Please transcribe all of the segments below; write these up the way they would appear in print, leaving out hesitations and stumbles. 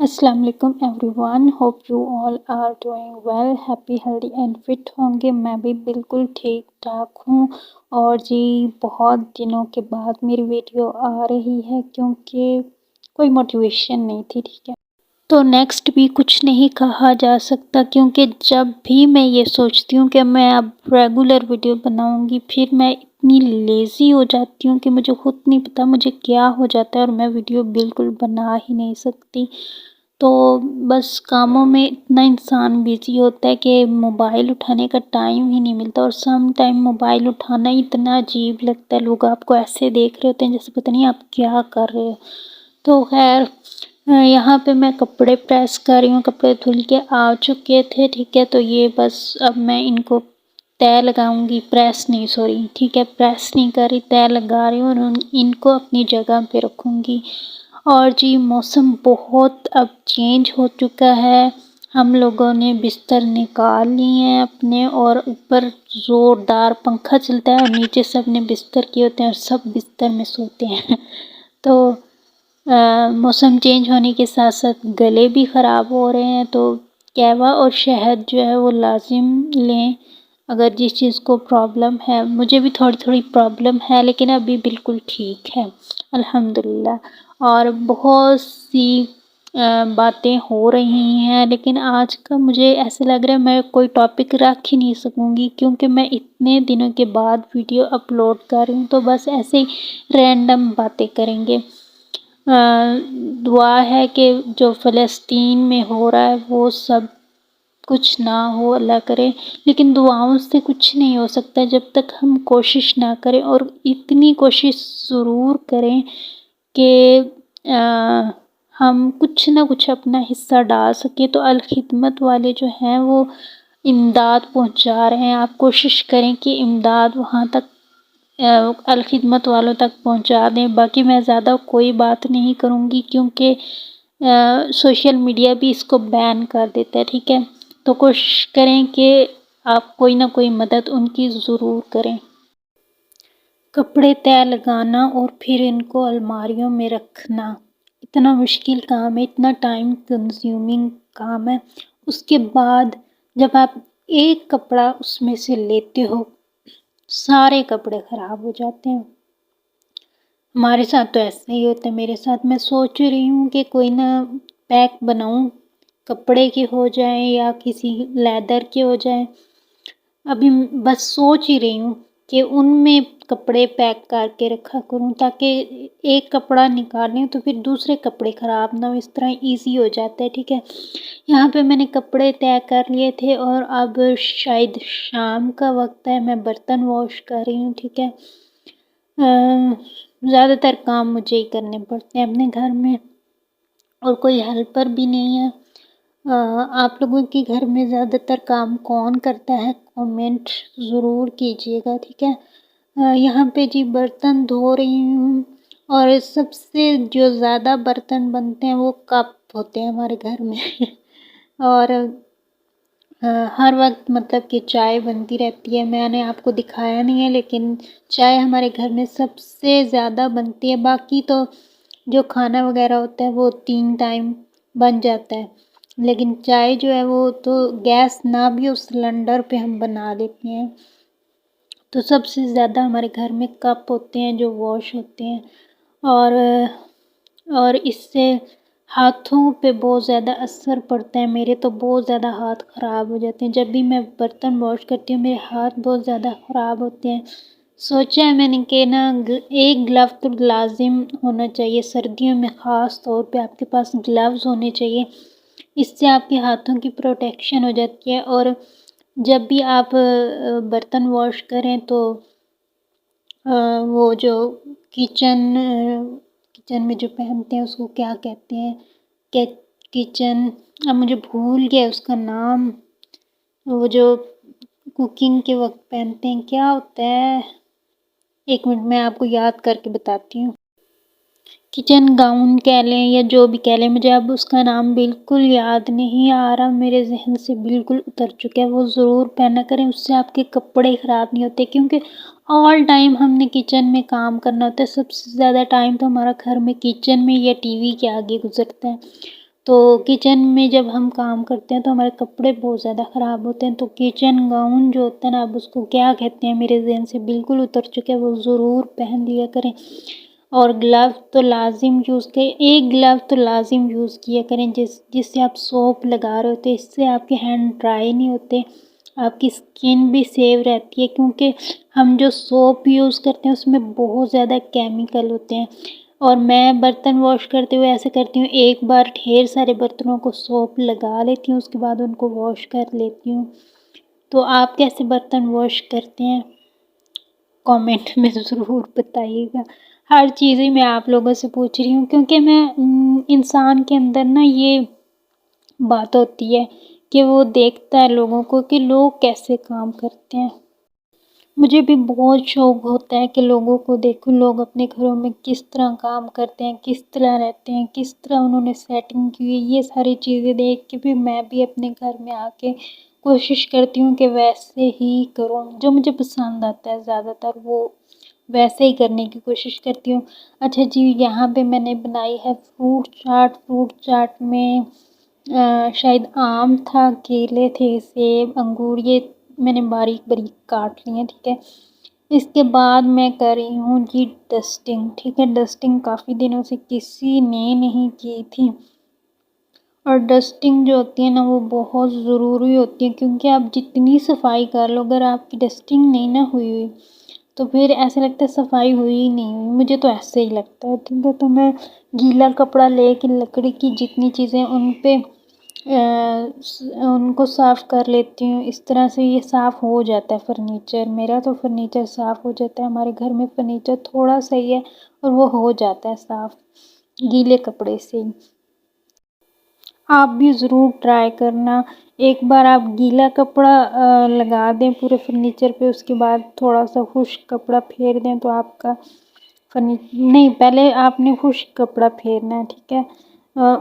السلام علیکم everyone, hope you all are doing well, happy healthy and fit ہوں گے۔ میں بھی بالکل ٹھیک ٹھاک ہوں۔ اور جی بہت دنوں کے بعد میری ویڈیو آ رہی ہے کیونکہ کوئی موٹیویشن نہیں تھی، ٹھیک ہے، تو نیکسٹ بھی کچھ نہیں کہا جا سکتا کیونکہ جب بھی میں یہ سوچتی ہوں کہ میں اب ریگولر ویڈیو بناؤں گی، پھر میں اتنی لیزی ہو جاتی ہوں کہ مجھے خود نہیں پتا مجھے کیا ہو جاتا ہے اور میں ویڈیو بالکل بنا ہی نہیں سکتی۔ تو بس کاموں میں اتنا انسان بیزی ہوتا ہے کہ موبائل اٹھانے کا ٹائم ہی نہیں ملتا، اور سم ٹائم موبائل اٹھانا اتنا عجیب لگتا ہے، لوگ آپ کو ایسے دیکھ رہے ہوتے ہیں جیسے پتہ نہیں آپ کیا کر رہے ہو۔ تو خیر یہاں پہ میں کپڑے پریس کر رہی ہوں، کپڑے دھل کے آ چکے تھے، ٹھیک ہے، تو یہ بس اب میں ان کو تہہ لگاؤں گی، پریس نہیں سوری، ٹھیک ہے، پریس نہیں کر رہی، تہہ لگا رہی ہوں اور ان کو اپنی جگہ پہ رکھوں گی۔ اور جی موسم بہت اب چینج ہو چکا ہے، ہم لوگوں نے بستر نکال لیے ہیں اپنے، اور اوپر زوردار پنکھا چلتا ہے اور نیچے سب نے بستر کیے ہوتے ہیں اور سب بستر میں سوتے ہیں۔ تو موسم چینج ہونے کے ساتھ ساتھ گلے بھی خراب ہو رہے ہیں، تو قہوہ اور شہد جو ہے وہ لازم لیں اگر جس چیز کو پرابلم ہے۔ مجھے بھی تھوڑی تھوڑی پرابلم ہے لیکن ابھی بالکل ٹھیک ہے الحمدللہ۔ اور بہت سی باتیں ہو رہی ہیں لیکن آج کا مجھے ایسے لگ رہا ہے میں کوئی ٹاپک رکھ ہی نہیں سکوں گی کیونکہ میں اتنے دنوں کے بعد ویڈیو اپلوڈ کر رہی ہوں، تو بس ایسے ہی رینڈم باتیں کریں گے۔ دعا ہے کہ جو فلسطین میں ہو رہا ہے وہ سب کچھ نہ ہو، اللہ کرے، لیکن دعاؤں سے کچھ نہیں ہو سکتا جب تک ہم کوشش نہ کریں، اور اتنی کوشش ضرور کریں کہ ہم کچھ نہ کچھ اپنا حصہ ڈال سکیں۔ تو الخدمت والے جو ہیں وہ امداد پہنچا رہے ہیں، آپ کوشش کریں کہ امداد وہاں تک الخدمت والوں تک پہنچا دیں۔ باقی میں زیادہ کوئی بات نہیں کروں گی کیونکہ سوشل میڈیا بھی اس کو بین کر دیتا ہے، ٹھیک ہے، تو کوشش کریں کہ آپ کوئی نہ کوئی مدد ان کی ضرور کریں۔ کپڑے تہہ لگانا اور پھر ان کو الماریوں میں رکھنا اتنا مشکل کام ہے، اتنا ٹائم کنزیومنگ کام ہے۔ اس کے بعد جب آپ ایک کپڑا اس میں سے لیتے ہو سارے کپڑے خراب ہو جاتے ہیں۔ ہمارے ساتھ تو ایسا ہی ہوتا ہے، میرے ساتھ میں سوچ رہی ہوں کہ کوئی نہ پیک بناؤں، کپڑے کے ہو جائیں یا کسی لیدر کے ہو جائیں۔ ابھی بس سوچ ہی رہی ہوں کہ ان میں کپڑے پیک کر کے رکھا کروں تاکہ ایک کپڑا نکالیں تو پھر دوسرے کپڑے خراب نہ ہو، اس طرح ایزی ہو جاتا ہے، ٹھیک ہے۔ یہاں پہ میں نے کپڑے طے کر لیے تھے اور اب شاید شام کا وقت ہے، میں برتن واش کر رہی ہوں، ٹھیک ہے۔ زیادہ تر کام مجھے ہی کرنے پڑتے ہیں اپنے گھر میں اور کوئی ہیلپر بھی نہیں ہے۔ آپ لوگوں کے گھر میں زیادہ تر کام کون کرتا ہے؟ کامنٹ ضرور کیجیے گا، ٹھیک ہے۔ یہاں پہ جی برتن دھو رہی ہوں، اور سب سے جو زیادہ برتن بنتے ہیں وہ کپ ہوتے ہیں ہمارے گھر میں اور ہر وقت مطلب کہ چائے بنتی رہتی ہے، میں نے آپ کو دکھایا نہیں ہے لیکن چائے ہمارے گھر میں سب سے زیادہ بنتی ہے۔ باقی تو جو کھانا وغیرہ ہوتا ہے وہ 3 ٹائم بن جاتا ہے، لیکن چائے جو ہے وہ تو گیس نہ بھی ہو سلنڈر پہ ہم بنا لیتے ہیں۔ تو سب سے زیادہ ہمارے گھر میں کپ ہوتے ہیں جو واش ہوتے ہیں، اور اس سے ہاتھوں پہ بہت زیادہ اثر پڑتا ہے، میرے تو بہت زیادہ ہاتھ خراب ہو جاتے ہیں، جب بھی میں برتن واش کرتی ہوں میرے ہاتھ بہت زیادہ خراب ہوتے ہیں۔ سوچا ہے میں نے کہ نا ایک گلو تو لازم ہونا چاہیے، سردیوں میں خاص طور پہ آپ کے پاس گلوز ہونے چاہیے، اس سے آپ کے ہاتھوں کی پروٹیکشن ہو جاتی ہے۔ اور جب بھی آپ برتن واش کریں تو وہ جو کچن میں جو پہنتے ہیں اس کو کیا کہتے ہیں، کہ کچن، اب مجھے بھول گیا اس کا نام، وہ جو کوکنگ کے وقت پہنتے ہیں کیا ہوتا ہے، ایک منٹ میں آپ کو یاد کر کے بتاتی ہوں۔ کچن گاؤن کہہ لیں یا جو بھی کہہ لیں، مجھے اب اس کا نام بالکل یاد نہیں آ رہا، میرے ذہن سے بالکل اتر چکا ہے، وہ ضرور پہنا کریں، اس سے آپ کے کپڑے خراب نہیں ہوتے کیونکہ آل ٹائم ہم نے کچن میں کام کرنا ہوتا ہے، سب سے زیادہ ٹائم تو ہمارا گھر میں کچن میں یا ٹی وی کے آگے گزرتا ہے۔ تو کچن میں جب ہم کام کرتے ہیں تو ہمارے کپڑے بہت زیادہ خراب ہوتے ہیں، تو کچن گاؤن جو ہوتا ہے نا، اب اس کو کیا کہتے ہیں میرے ذہن سے بالکل اتر چکے ہیں، وہ ضرور پہن لیا کریں۔ اور گلو تو لازم یوز کریں، ایک گلو تو لازم یوز کیا کریں جس سے آپ سوپ لگا رہے ہوتے، اس سے آپ کے ہینڈ ڈرائی نہیں ہوتے، آپ کی اسکن بھی سیو رہتی ہے، کیونکہ ہم جو سوپ یوز کرتے ہیں اس میں بہت زیادہ کیمیکل ہوتے ہیں۔ اور میں برتن واش کرتے ہوئے ایسے کرتی ہوں، ایک بار ڈھیر سارے برتنوں کو سوپ لگا لیتی ہوں، اس کے بعد ان کو واش کر لیتی ہوں۔ تو آپ کیسے برتن واش کرتے ہیں کامنٹ میں ضرور بتائیے گا۔ ہر چیز ہی میں آپ لوگوں سے پوچھ رہی ہوں، کیونکہ میں انسان کے اندر نا یہ بات ہوتی ہے کہ وہ دیکھتا ہے لوگوں کو کہ لوگ کیسے کام کرتے ہیں۔ مجھے بھی بہت شوق ہوتا ہے کہ لوگوں کو دیکھوں، لوگ اپنے گھروں میں کس طرح کام کرتے ہیں، کس طرح رہتے ہیں، کس طرح انہوں نے سیٹنگ کی ہے، یہ ساری چیزیں دیکھ کے بھی میں بھی اپنے گھر میں آ کے کوشش کرتی ہوں کہ ویسے ہی کروں، جو مجھے پسند آتا ہے زیادہ تر وہ ویسے ہی کرنے کی کوشش کرتی ہوں۔ اچھا جی، یہاں پہ میں نے بنائی ہے فروٹ چاٹ میں شاید آم تھا، کیلے تھے، سیب، انگور، یہ میں نے باریک باریک کاٹ لی ہیں، ٹھیک ہے۔ اس کے بعد میں کر رہی ہوں جی ڈسٹنگ، ٹھیک ہے۔ ڈسٹنگ کافی دنوں سے کسی نے نہیں کی تھی، اور ڈسٹنگ جو ہوتی ہے نا وہ بہت ضروری ہوتی ہے، کیونکہ آپ جتنی صفائی کر لو، اگر آپ کی ڈسٹنگ نہیں نہ ہوئی تو پھر ایسا لگتا ہے صفائی ہوئی ہی نہیں ہوئی، مجھے تو ایسے ہی لگتا ہے، ٹھیک ہے۔ تو میں گیلا کپڑا لے کے لکڑی کی جتنی چیزیں ان پہ ان کو صاف کر لیتی ہوں، اس طرح سے یہ صاف ہو جاتا ہے فرنیچر، میرا تو فرنیچر صاف ہو جاتا ہے، ہمارے گھر میں فرنیچر تھوڑا سا ہی ہے اور وہ ہو جاتا ہے صاف گیلے کپڑے سے ہی۔ آپ بھی ضرور ٹرائی کرنا، ایک بار آپ گیلا کپڑا لگا دیں پورے فرنیچر پہ، اس کے بعد تھوڑا سا خشک کپڑا پھیر دیں تو آپ کا نہیں، پہلے آپ نے خشک کپڑا پھیرنا ہے، ٹھیک ہے۔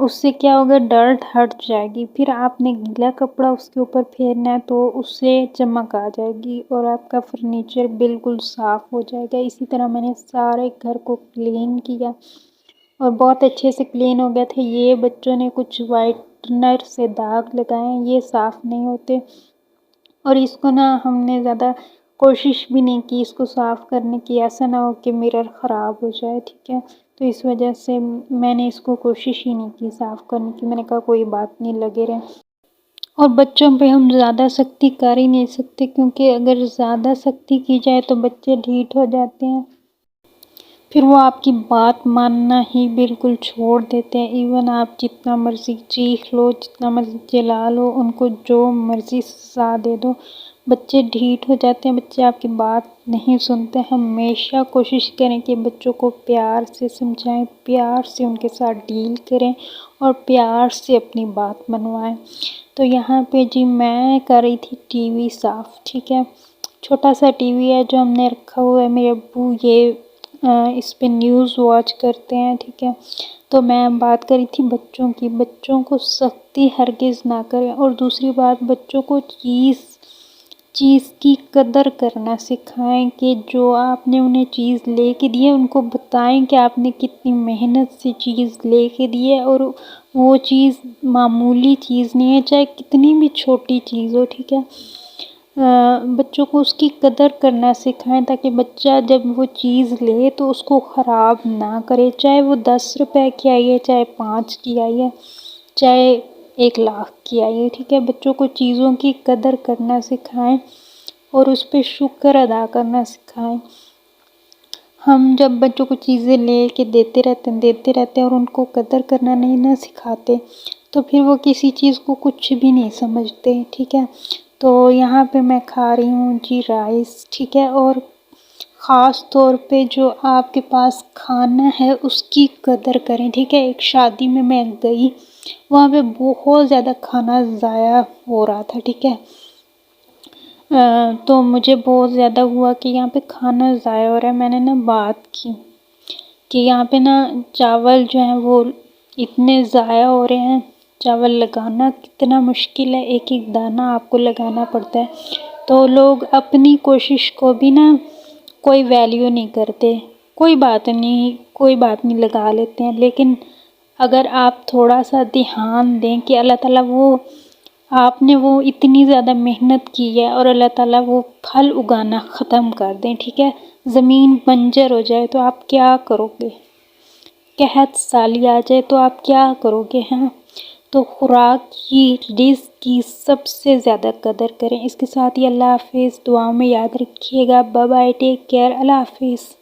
اس سے کیا ہوگا، ڈرٹ ہٹ جائے گی، پھر آپ نے گیلا کپڑا اس کے اوپر پھیرنا ہے تو اس سے چمک آ جائے گی اور آپ کا فرنیچر بالکل صاف ہو جائے گا۔ اسی طرح میں نے سارے گھر کو کلین کیا اور بہت اچھے سے کلین ہو گیا تھا۔ یہ بچوں نے کچھ وائٹنر سے داغ لگائے ہیں، یہ صاف نہیں ہوتے، اور اس کو نا ہم نے زیادہ کوشش بھی نہیں کی اس کو صاف کرنے کی، ایسا نہ ہو کہ مرر خراب ہو جائے، ٹھیک ہے۔ تو اس وجہ سے میں نے اس کو کوشش ہی نہیں کی صاف کرنے کی، میں نے کہا کوئی بات نہیں، لگے رہیں۔ اور بچوں پہ ہم زیادہ سختی کر ہی نہیں سکتے، کیونکہ اگر زیادہ سختی کی جائے تو بچے ڈھیٹ ہو جاتے ہیں، پھر وہ آپ کی بات ماننا ہی بالکل چھوڑ دیتے ہیں۔ ایون آپ جتنا مرضی چیخ لو، جتنا مرضی چلا لو، ان کو جو مرضی سزا دے دو، بچے ڈھیٹ ہو جاتے ہیں، بچے آپ کی بات نہیں سنتے۔ ہمیشہ کوشش کریں کہ بچوں کو پیار سے سمجھائیں، پیار سے ان کے ساتھ ڈیل کریں اور پیار سے اپنی بات منوائیں۔ تو یہاں پہ جی میں کر رہی تھی ٹی وی صاف، ٹھیک ہے۔ چھوٹا سا ٹی وی ہے جو ہم نے رکھا ہوا ہے، میرے ابو یہ اس پہ نیوز واچ کرتے ہیں، ٹھیک ہے۔ تو میں بات کر رہی تھی بچوں کی، بچوں کو سختی ہرگز نہ کریں، اور دوسری بات بچوں کو چیز کی قدر کرنا سکھائیں، کہ جو آپ نے انہیں چیز لے کے دی ہے ان کو بتائیں کہ آپ نے کتنی محنت سے چیز لے کے دی ہے، اور وہ چیز معمولی چیز نہیں ہے، چاہے کتنی بھی چھوٹی چیز ہو، ٹھیک ہے۔ بچوں کو اس کی قدر کرنا سکھائیں، تاکہ بچہ جب وہ چیز لے تو اس کو خراب نہ کرے، چاہے وہ 10 روپے کی آئی ہے، چاہے 5 کی آئی ہے، چاہے 1,00,000 کی آئی ہے، ٹھیک ہے۔ بچوں کو چیزوں کی قدر کرنا سکھائیں اور اس پہ شکر ادا کرنا سکھائیں۔ ہم جب بچوں کو چیزیں لے کے دیتے رہتے ہیں اور ان کو قدر کرنا نہیں نہ سکھاتے، تو پھر وہ کسی چیز کو کچھ بھی نہیں سمجھتے، ٹھیک ہے۔ تو یہاں پہ میں کھا رہی ہوں جی رائس، ٹھیک ہے۔ اور خاص طور پہ جو آپ کے پاس کھانا ہے اس کی قدر کریں، ٹھیک ہے۔ ایک شادی میں گئی، وہاں پہ بہت زیادہ کھانا ضائع ہو رہا تھا، ٹھیک ہے۔ تو مجھے بہت زیادہ ہوا کہ یہاں پہ کھانا ضائع ہو رہا ہے، میں نے نا بات کی کہ یہاں پہ نا چاول جو ہیں وہ اتنے ضائع ہو رہے ہیں، چاول لگانا کتنا مشکل ہے، ایک ایک دانہ آپ کو لگانا پڑتا ہے۔ تو لوگ اپنی کوشش کو بھی نا کوئی ویلیو نہیں کرتے، کوئی بات نہیں لگا لیتے ہیں، لیکن اگر آپ تھوڑا سا دھیان دیں کہ اللہ تعالیٰ آپ نے اتنی زیادہ محنت کی ہے اور اللہ تعالیٰ وہ پھل اگانا ختم کر دیں، ٹھیک ہے، زمین بنجر ہو جائے تو آپ کیا کرو گے؟ قحط سالی آ جائے تو آپ کیا کرو گے؟ ہیں تو خوراک کی، رزق کی سب سے زیادہ قدر کریں۔ اس کے ساتھ ہی اللہ حافظ، دعاؤں میں یاد رکھیے گا۔ بائے بائے، ٹیک کیئر، اللہ حافظ۔